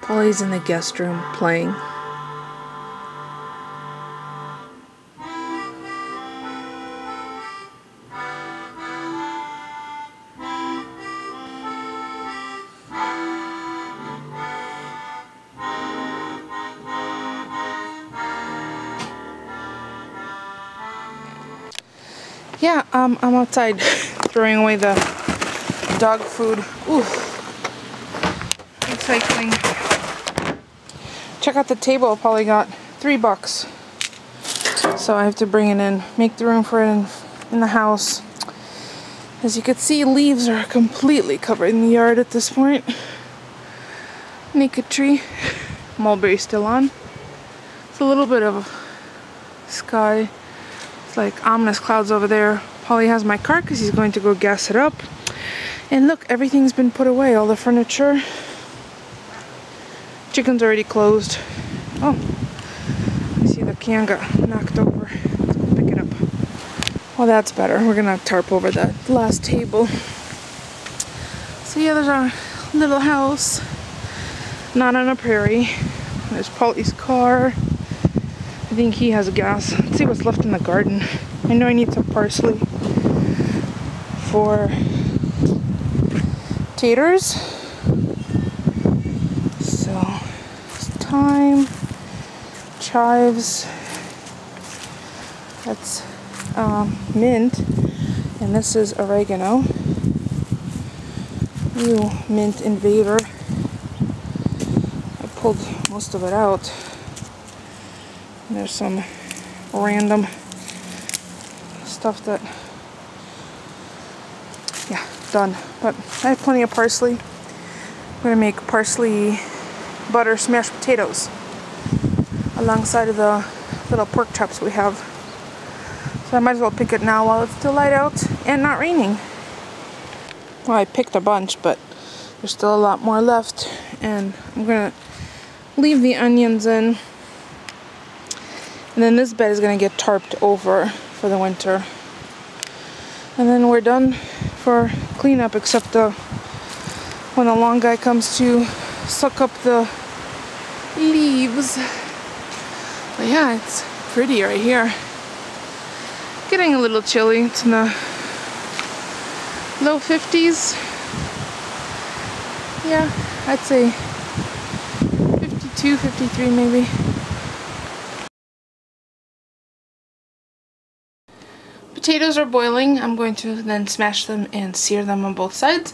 Polly's in the guest room playing. Yeah, I'm outside throwing away the dog food. Ooh. Recycling. Check out the table. Polly got $3. So I have to bring it in, make the room for it in the house. As you can see, leaves are completely covered in the yard at this point. Naked tree. Mulberry still on. It's a little bit of sky. It's like ominous clouds over there. Polly has my car because he's going to go gas it up. And look, everything's been put away. All the furniture. Chicken's already closed. Oh, I see the can got knocked over. Let's go pick it up. Well, that's better. We're gonna tarp over that last table. So yeah, there's our little house. Not on a prairie. There's Polly's car. I think he has gas. Let's see what's left in the garden. I know I need some parsley for taters. So it's thyme, chives. That's mint, and this is oregano. Ew, mint invader. I pulled most of it out. And there's some random stuff that, yeah, done. But I have plenty of parsley. I'm gonna make parsley butter smashed potatoes alongside of the little pork chops we have. So I might as well pick it now while it's still light out and not raining. Well, I picked a bunch, but there's still a lot more left. And I'm gonna leave the onions in. And then this bed is gonna get tarped over for the winter. And then we're done for cleanup, except when the long guy comes to suck up the leaves. But yeah, it's pretty right here. Getting a little chilly. It's in the low 50s. Yeah, I'd say 52, 53 maybe. Potatoes are boiling. I'm going to then smash them and sear them on both sides.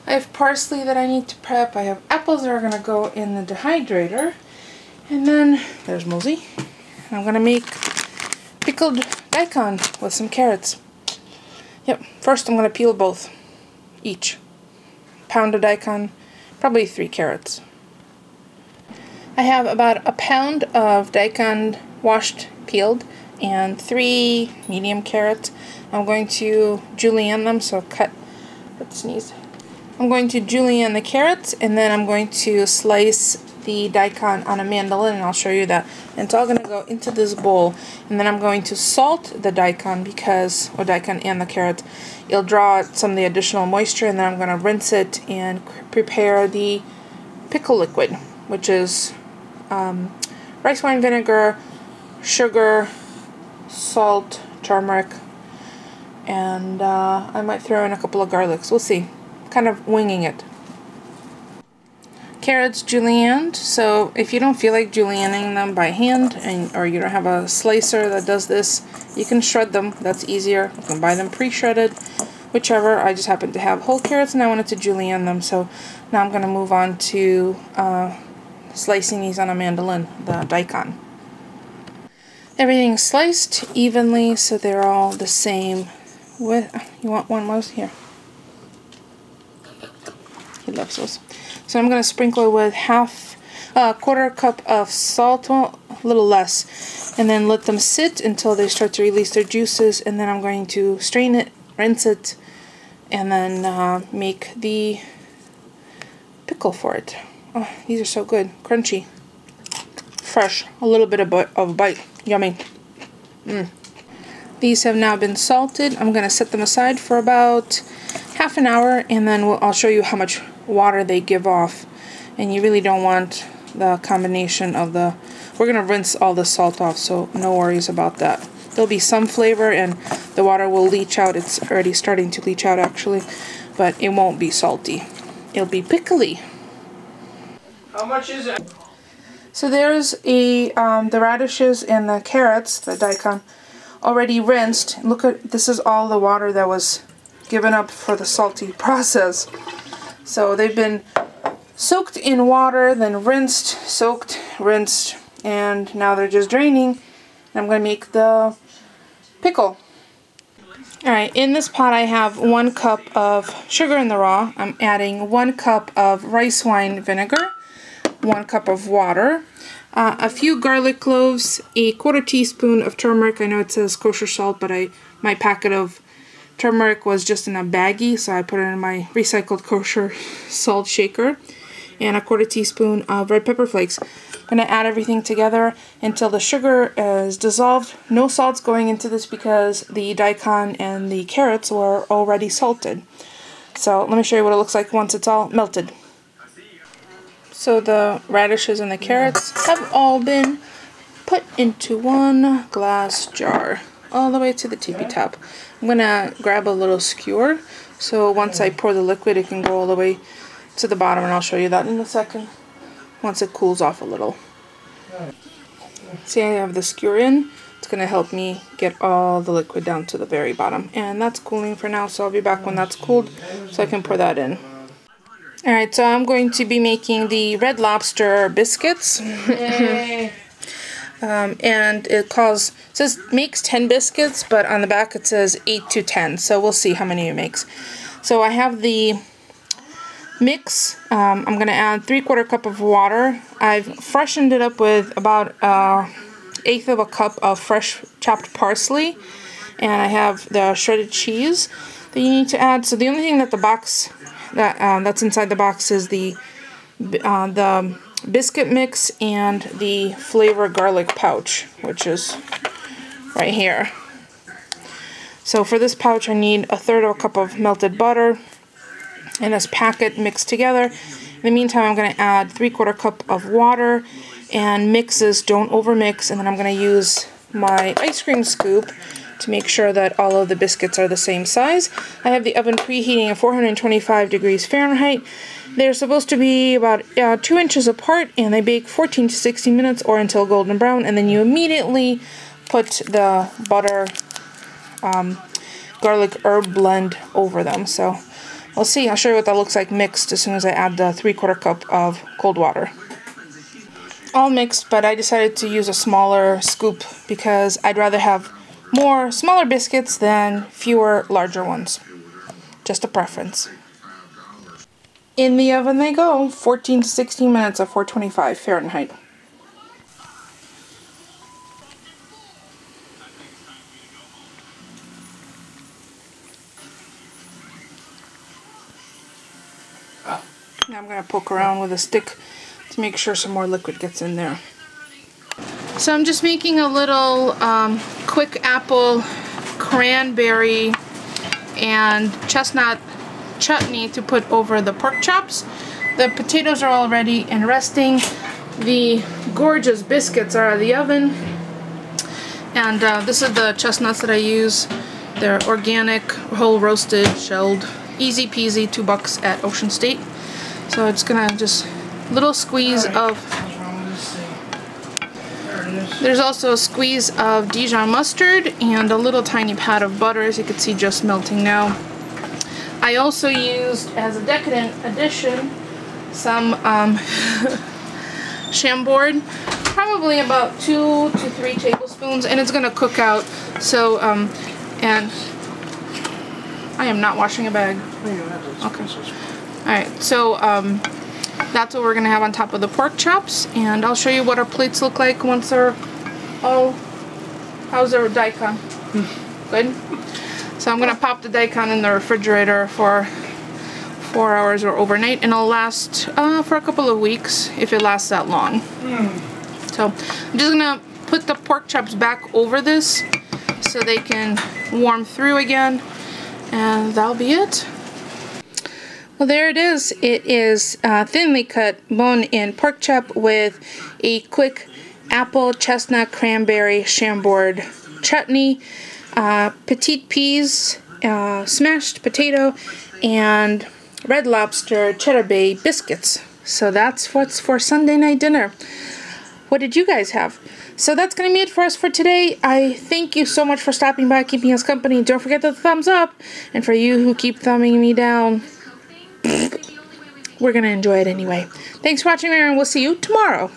I have parsley that I need to prep. I have apples that are going to go in the dehydrator. And then there's Mosey. I'm going to make pickled daikon with some carrots. Yep, first I'm going to peel both. Each. Pound of daikon, probably 3 carrots. I have about a pound of daikon washed, peeled, and 3 medium carrots. I'm going to julienne them, so cut, let's sneeze. I'm going to julienne the carrots, and then I'm going to slice the daikon on a mandolin, and I'll show you that. And it's all going to go into this bowl, and then I'm going to salt the daikon or daikon and the carrots. It'll draw out some of the additional moisture, and then I'm going to rinse it and prepare the pickle liquid, which is rice wine vinegar, sugar, salt, turmeric, and I might throw in a couple of garlics. We'll see. Kind of winging it. Carrots julienned, so if you don't feel like julienning them by hand, or you don't have a slicer that does this, you can shred them. That's easier. You can buy them pre-shredded, whichever. I just happen to have whole carrots and I wanted to julienne them, so now I'm going to move on to slicing these on a mandolin, the daikon. Everything's sliced evenly so they're all the same. You want one most? Here. He loves those. So I'm going to sprinkle it with quarter cup of salt, well, a little less, and then let them sit until they start to release their juices, and then I'm going to strain it, rinse it, and then make the pickle for it. Oh, these are so good. Crunchy. Fresh. A little bit of bite. Yummy. These have now been salted. I'm going to set them aside for about half an hour, and then I'll show you how much water they give off. And you really don't want the combination of the, we're going to rinse all the salt off, so no worries about that. There'll be some flavor and the water will leach out. It's already starting to leach out actually, but it won't be salty. It'll be pickly. How much is it? So there's the radishes and the carrots, the daikon, already rinsed. Look at, this is all the water that was given up for the salty process. So they've been soaked in water, then rinsed, soaked, rinsed, and now they're just draining. And I'm going to make the pickle. Alright, in this pot I have 1 cup of sugar in the raw. I'm adding 1 cup of rice wine vinegar, 1 cup of water, a few garlic cloves, a 1/4 teaspoon of turmeric. I know it says kosher salt, but my packet of turmeric was just in a baggie, so I put it in my recycled kosher salt shaker, and a 1/4 teaspoon of red pepper flakes. I'm going to add everything together until the sugar is dissolved. No salt's going into this because the daikon and the carrots were already salted. So let me show you what it looks like once it's all melted. So the radishes and the carrots have all been put into 1 glass jar, all the way to the tippy top. I'm going to grab a little skewer, so once I pour the liquid it can go all the way to the bottom, and I'll show you that in a second, once it cools off a little. See, I have the skewer in. It's going to help me get all the liquid down to the very bottom. And that's cooling for now, so I'll be back when that's cooled so I can pour that in. Alright, so I'm going to be making the Red Lobster biscuits. And it says makes 10 biscuits, but on the back it says 8 to 10, so we'll see how many it makes. So I have the mix. I'm going to add 3/4 cup of water. I've freshened it up with about 1/8 of a cup of fresh chopped parsley, and I have the shredded cheese that you need to add. So the only thing that the box that's inside the box is the biscuit mix and the flavor garlic pouch, which is right here. So for this pouch I need 1/3 of a cup of melted butter and this packet mixed together. In the meantime I'm going to add 3/4 cup of water and mix this, don't overmix, and then I'm going to use my ice cream scoop to make sure that all of the biscuits are the same size. I have the oven preheating at 425 degrees Fahrenheit. They're supposed to be about 2 inches apart, and they bake 14 to 16 minutes or until golden brown, and then you immediately put the butter garlic herb blend over them. So we'll see. I'll show you what that looks like mixed as soon as I add the 3/4 cup of cold water. All mixed, but I decided to use a smaller scoop because I'd rather have more smaller biscuits than fewer larger ones. Just a preference. In the oven they go, 14 to 16 minutes at 425 Fahrenheit. Now I'm going to poke around with a stick to make sure some more liquid gets in there. So I'm just making a little quick apple, cranberry, and chestnut chutney to put over the pork chops. The potatoes are all ready and resting. The gorgeous biscuits are out of the oven. And this is the chestnuts that I use. They're organic, whole roasted, shelled, easy peasy, $2 at Ocean State. So it's gonna just little squeeze of, there's also a squeeze of Dijon mustard and a little tiny pat of butter, as you can see, just melting now. I also used, as a decadent addition, some Chambord, probably about 2 to 3 tablespoons, and it's gonna cook out. So and I am not washing a bag. Okay. Alright, so that's what we're going to have on top of the pork chops, and I'll show you what our plates look like once they're all... How's our daikon? Good? So I'm going to pop the daikon in the refrigerator for 4 hours or overnight, and it'll last for a couple of weeks, if it lasts that long. So I'm just going to put the pork chops back over this so they can warm through again, and that'll be it. Well, there it is. It is thinly cut bone-in pork chop with a quick apple, chestnut, cranberry, Chambord chutney, petite peas, smashed potato, and Red Lobster Cheddar Bay biscuits. So that's what's for Sunday night dinner. What did you guys have? So that's going to be it for us for today. I thank you so much for stopping by, keeping us company. Don't forget the thumbs up. And for you who keep thumbing me down, we're going to enjoy it anyway. Thanks for watching, and we'll see you tomorrow.